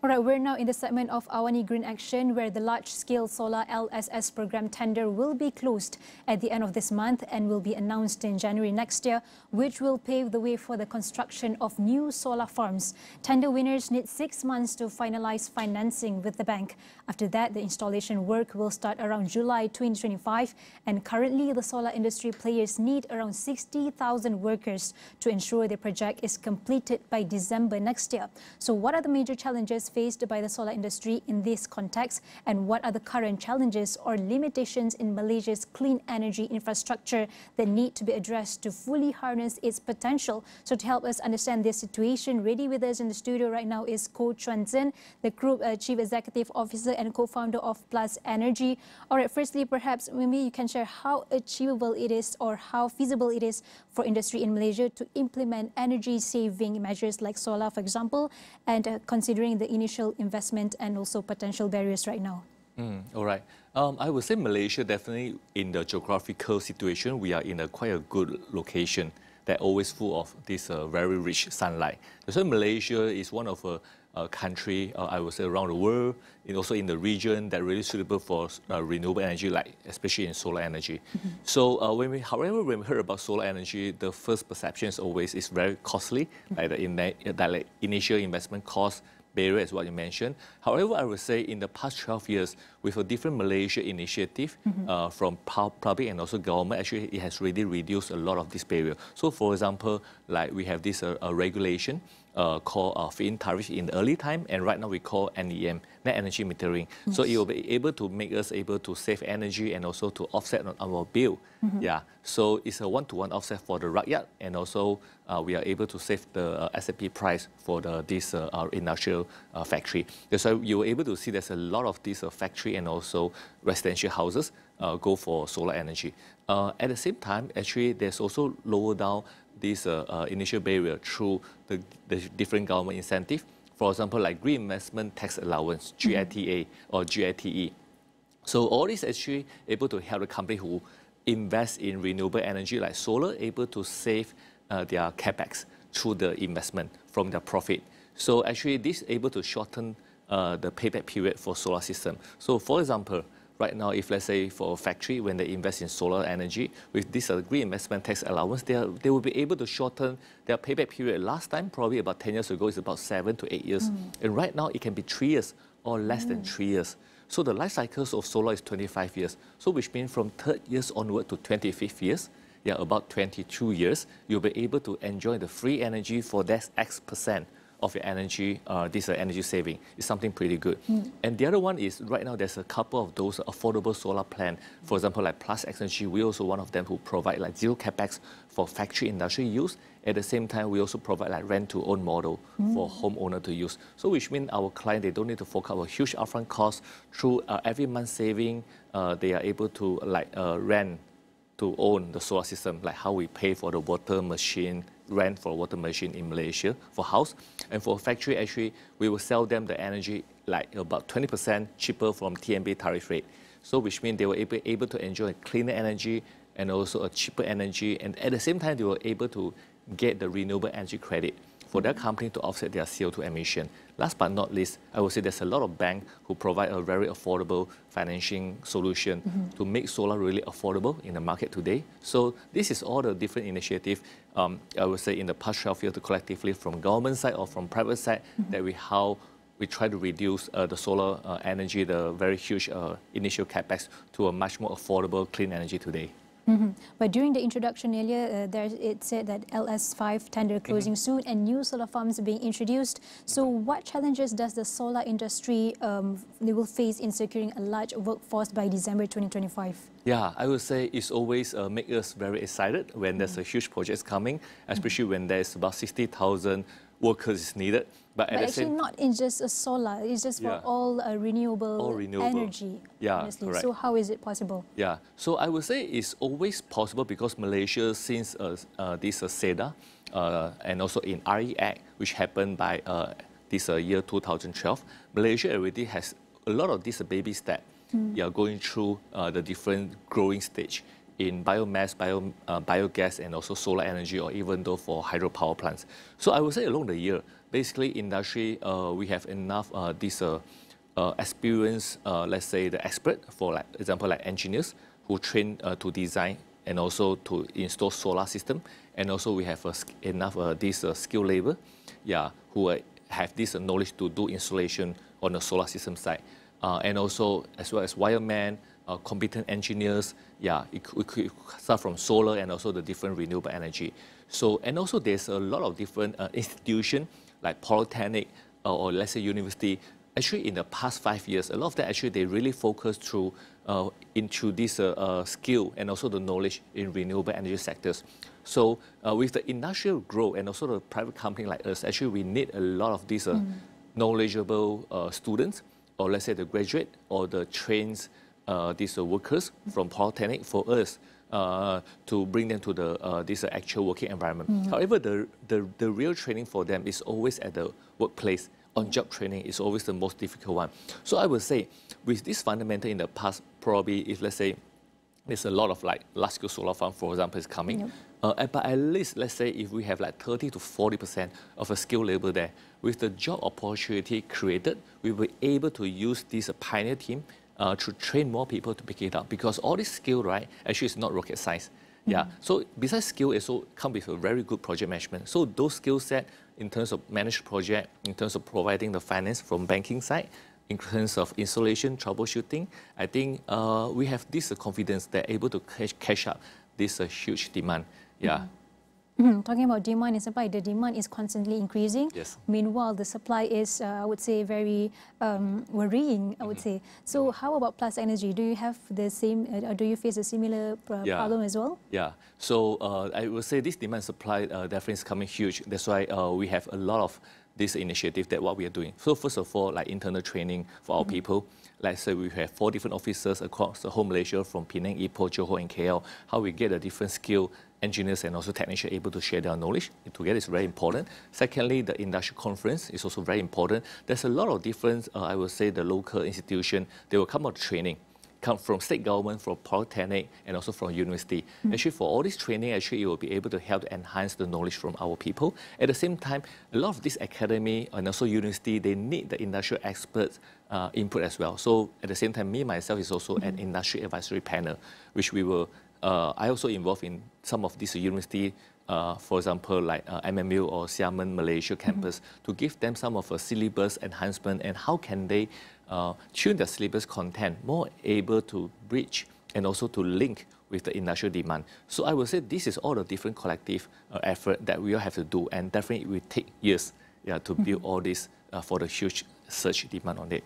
All right, we're now in the segment of Awani Green Action, where the large-scale solar LSS program tender will be closed at the end of this month and will be announced in January next year, which will pave the way for the construction of new solar farms. Tender winners need 6 months to finalize financing with the bank. After that, the installation work will start around July 2025, and currently the solar industry players need around 60,000 workers to ensure the project is completed by December next year. So what are the major challenges faced by the solar industry in this context, and what are the current challenges or limitations in Malaysia's clean energy infrastructure that need to be addressed to fully harness its potential? So to help us understand this situation, ready with us in the studio right now is Koh Chuan Zhen, the Group Chief Executive Officer and co-founder of Plus Energy. All right, firstly, perhaps maybe you can share how achievable it is or how feasible it is for industry in Malaysia to implement energy-saving measures like solar, for example, and considering the initial investment and also potential barriers right now. All right. I would say Malaysia definitely in the geographical situation, we are in quite a good location that always full of this very rich sunlight. So Malaysia is one of a country, I would say, around the world, and also in the region that really suitable for renewable energy, like especially in solar energy. So however, when we heard about solar energy, the first perception is always it's very costly, like the initial investment cost barrier is what you mentioned. However, I would say in the past 12 years, with a different Malaysia initiative from public and also government, actually it has really reduced a lot of this barrier. So for example, like we have this regulation called feed-in tariff in the early time, and right now we call NEM, net energy metering. So it will be able to make us able to save energy and also to offset on our bill. Yeah, so it's a one-to-one offset for the rakyat, and also we are able to save the S&P price for this industrial factory. So you were able to see there's a lot of these factory and also residential houses go for solar energy. At the same time, actually, there's also lower down this initial barrier through the different government incentive. For example, like Green Investment Tax Allowance, GITA or GITE. So all this actually able to help the company who invest in renewable energy like solar, able to save their capex through the investment from their profit. So actually this able to shorten the payback period for solar system. So for example, right now, if let's say for a factory, when they invest in solar energy, with this Green Investment Tax Allowance, they will be able to shorten their payback period. Last time, probably about 10 years ago, it's about 7 to 8 years. And right now, it can be 3 years or less than 3 years. So the life cycles of solar is 25 years. So which means from 3rd years onward to 25th years, yeah, about 22 years, you'll be able to enjoy the free energy for that X% of your energy, this energy saving is something pretty good. And the other one is right now there's a couple of those affordable solar plan. For example, like Plus Energy, we also one of them who provide like zero capex for factory industrial use. At the same time, we also provide like rent to own model for homeowner to use. So which means our client, they don't need to fork out a huge upfront cost through every month saving. They are able to like rent to own the solar system, like how we pay for the water machine, rent for a water machine in Malaysia for house. And for factory, actually, we will sell them the energy like about 20% cheaper from TNB tariff rate. So which means they were able to enjoy cleaner energy and also a cheaper energy. And at the same time, they were able to get the renewable energy credit for their company to offset their CO2 emission. Last but not least, I would say there's a lot of banks who provide a very affordable financing solution to make solar really affordable in the market today. So this is all the different initiatives, I would say in the past 12 years, collectively from government side or from private side, that how we try to reduce the solar energy, the very huge initial capex, to a much more affordable clean energy today. But during the introduction earlier, it said that LS5 tender closing soon and new solar farms being introduced. So what challenges does the solar industry they will face in securing a large workforce by December 2025? Yeah, I would say it's always make us very excited when there's a huge project coming, especially when there's about 60,000 workers needed. But actually not in just a solar, it's just for all renewable energy. Yeah, honestly. correct. So how is it possible? Yeah, so I would say it's always possible because Malaysia, since this SEDA and also in RE Act, which happened by this year 2012, Malaysia already has a lot of these baby steps going through the different growing stage. in biomass, biogas, and also solar energy, or even though for hydropower plants. So I would say along the year, basically industry, we have enough experience, let's say the expert, for like example like engineers who train to design and also to install solar system, and also we have enough skilled labor, who have this knowledge to do installation on the solar system side, and also as well as wiremen, competent engineers. We could start from solar and also the different renewable energy. So, and also there's a lot of different institutions like polytechnic or let's say university. Actually, in the past 5 years, a lot of that actually they really focus into this skill and also the knowledge in renewable energy sectors. So with the industrial growth and also the private company like us, actually we need a lot of these knowledgeable students, or let's say the graduate or the trained these workers from polytechnic for us to bring them to this actual working environment. However, the real training for them is always at the workplace. On-job training is always the most difficult one. So I would say, with this fundamental in the past, probably if let's say there's a lot of like large-scale solar farm, for example, is coming, but at least let's say if we have like 30 to 40% of a skilled labor there, with the job opportunity created, we will be able to use this pioneer team to train more people to pick it up, because all this skill, right, actually is not rocket science. So besides skill, it also comes with a very good project management. So those skill set in terms of managed project, in terms of providing the finance from banking side, in terms of installation, troubleshooting, I think we have this confidence that able to catch up this huge demand. Talking about demand and supply, the demand is constantly increasing. Yes. Meanwhile, the supply is, I would say, very worrying, I would say. So how about Plus Energy? Do you have the same, do you face a similar problem as well? So I would say this demand supply definitely is coming huge. That's why we have a lot of this initiative that what we are doing. So first of all, like internal training for our people. Like say we have 4 different officers across the whole Malaysia, from Penang, Ipoh, Johor, and KL. How we get a different skill engineers and also technicians able to share their knowledge together is very important. Secondly, the industry conference is also very important. There's a lot of different, I would say, the local institution, they will come out training, come from state government, from polytechnic, and also from university. Actually, for all this training, actually, it will be able to help to enhance the knowledge from our people. At the same time, a lot of this academy and also university, they need the industrial experts input as well. So at the same time, me, myself, is also an industry advisory panel, which we will I also involved in some of these university, for example, like MMU or Xiamen, Malaysia campus, to give them some of a syllabus enhancement and how can they tune the syllabus content more able to bridge and also to link with the industrial demand. So I would say this is all the different collective effort that we all have to do, and definitely it will take years to build all this for the huge surge demand on it.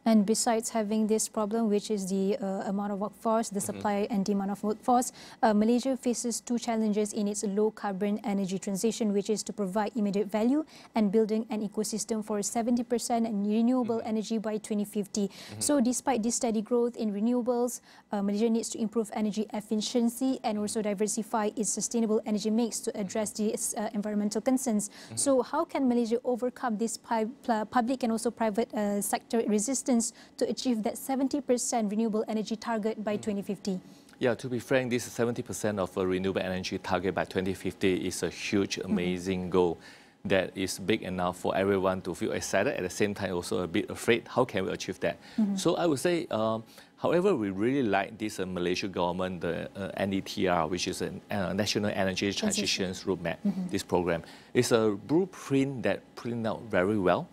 And besides having this problem, which is the amount of workforce, the supply and demand of workforce, Malaysia faces 2 challenges in its low-carbon energy transition, which is to provide immediate value and building an ecosystem for 70% in renewable energy by 2050. So despite this steady growth in renewables, Malaysia needs to improve energy efficiency and also diversify its sustainable energy mix to address these environmental concerns. So how can Malaysia overcome this public and also private sector resistance to achieve that 70% renewable energy target by 2050? To be frank, this 70% of a renewable energy target by 2050 is a huge, amazing goal that is big enough for everyone to feel excited, at the same time also a bit afraid. How can we achieve that? So I would say, however, we really like this Malaysian government, the NETR, which is a National Energy Transitions Roadmap, this program. It's a blueprint that printed out very well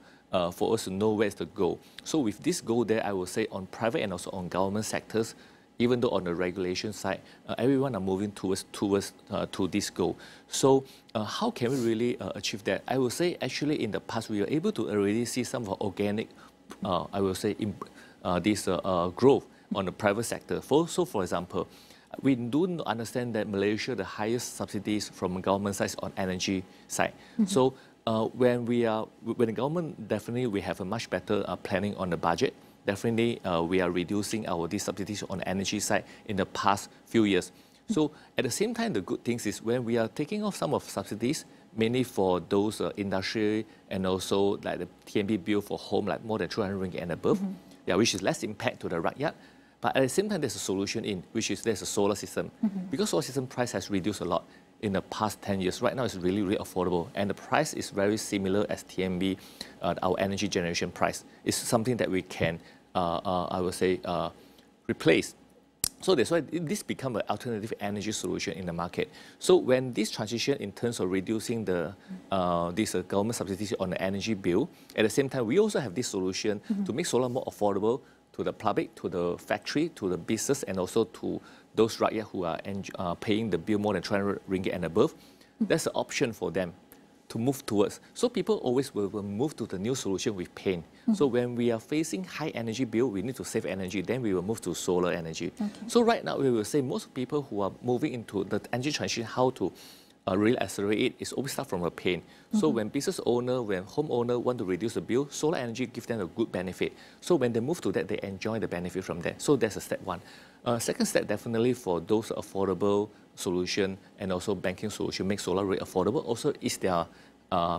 for us to know where's the goal. So with this goal there, I would say on private and also on government sectors, even though on the regulation side, everyone are moving towards to this goal. So how can we really achieve that? I would say actually in the past, we were able to already see some of organic, I will say, this growth on the private sector. So for example, we do understand that Malaysia, the highest subsidies from government side on energy side. So when the government, definitely we have a much better planning on the budget. Definitely we are reducing these subsidies on the energy side in the past few years. So at the same time, the good things is when we are taking off some of subsidies, mainly for those industry and also like the TNB bill for home, like more than 200 ringgit and above, which is less impact to the rakyat. But at the same time, there's a solution in, which is there's a solar system. Because solar system price has reduced a lot in the past 10 years. Right now, it's really, really affordable. And the price is very similar as TMB, our energy generation price. It's something that we can, I would say, replace. So that's why this becomes an alternative energy solution in the market. So when this transition in terms of reducing the this government subsidies on the energy bill, at the same time, we also have this solution to make solar more affordable to the public, to the factory, to the business, and also to those rakyat who are paying the bill more than 300 ringgit and above. That's an option for them to move towards. So people always will move to the new solution with pain. So when we are facing high energy bill, we need to save energy, then we will move to solar energy. So right now, we will say most people who are moving into the energy transition, how to really accelerate it, is always start from a pain. So when business owner, when homeowner want to reduce the bill, solar energy gives them a good benefit. So when they move to that, they enjoy the benefit from that. So that's a step one. Second step, definitely for those affordable solution and also banking solution, make solar rate affordable, also is their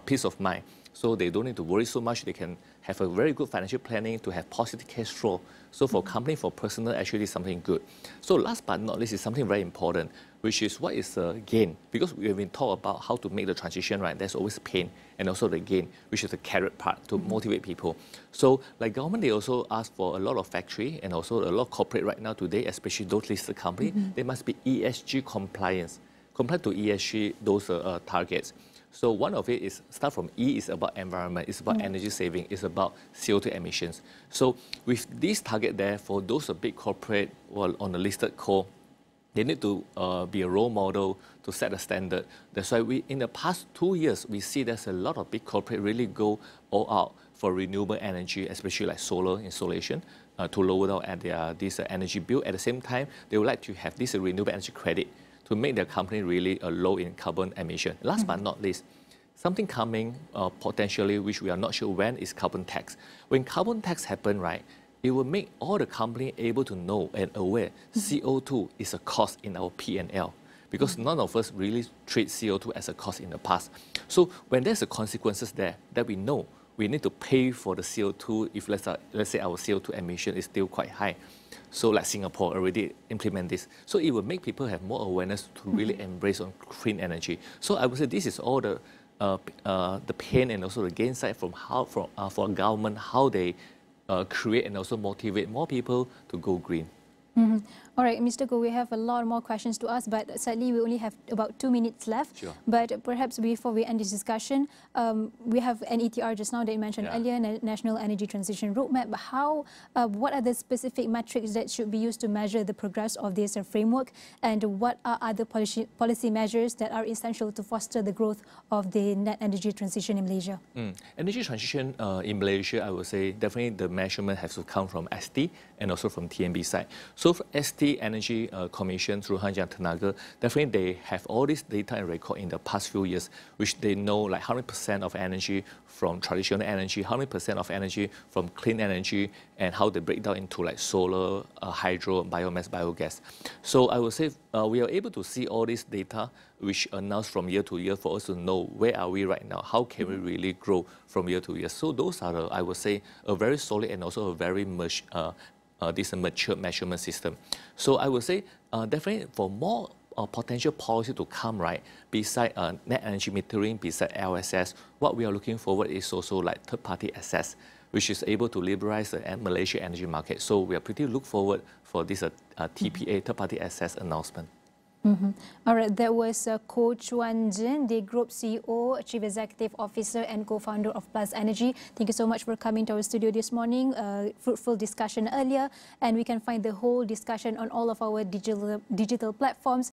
peace of mind. So they don't need to worry so much. They can have a very good financial planning to have positive cash flow. So for company, for personal, actually something good. So last but not least is something very important, which is what is the gain? Because we have been taught about how to make the transition, right? There's always pain and also the gain, which is the carrot part to motivate people. So like government, they also ask for a lot of factory and also a lot of corporate right now today, especially those listed companies, they must be ESG compliance, compared to ESG, those targets. So one of it is, start from E, is about environment, it's about energy saving, it's about CO2 emissions. So with this target there, for those big corporate or on the listed core, they need to be a role model to set a standard. That's why in the past 2 years, we see there's a lot of big corporate really go all out for renewable energy, especially like solar installation, to lower down at this energy bill. At the same time, they would like to have this renewable energy credit to make their company really low in carbon emission. Last but not least, something coming potentially, which we are not sure when, is carbon tax. When carbon tax happen, right, it will make all the company able to know and aware CO2 is a cost in our P&L, because none of us really treat CO2 as a cost in the past. So when there's the consequences there, that we know we need to pay for the CO2 if let's say our CO2 emission is still quite high. So like Singapore already implement this. So it will make people have more awareness to really embrace on clean energy. So I would say this is all the pain and also the gain side from how for government, how they create and also motivate more people to go green. All right, Mr. Goh, we have a lot more questions to ask, but sadly we only have about 2 minutes left. Sure. But perhaps before we end this discussion, we have an ETR just now that you mentioned earlier, National Energy Transition Roadmap. But how, what are the specific metrics that should be used to measure the progress of this framework, and what are other policy measures that are essential to foster the growth of the net energy transition in Malaysia? Energy transition in Malaysia, I would say definitely the measurement has to come from ST and also from TMB side. So for ST Energy Commission through Hanjang Tenaga, definitely they have all this data and record in the past few years, which they know like 100% of energy from traditional energy, 100% of energy from clean energy, and how they break down into like solar, hydro, biomass, biogas. So I would say we are able to see all this data, which announced from year to year for us to know where are we right now, how can we really grow from year to year. So those are, I would say, a very solid and also a very much this mature measurement system. So I would say definitely for more potential policy to come, right, beside net energy metering, beside LSS, what we are looking forward is also like third-party access, which is able to liberalize the Malaysia energy market. So we are pretty look forward for this TPA, third-party access announcement. All right, that was Koh Chuan Jin, the Group CEO, Chief Executive Officer and Co-founder of Plus Energy. Thank you so much for coming to our studio this morning. Fruitful discussion earlier, and we can find the whole discussion on all of our digital platforms.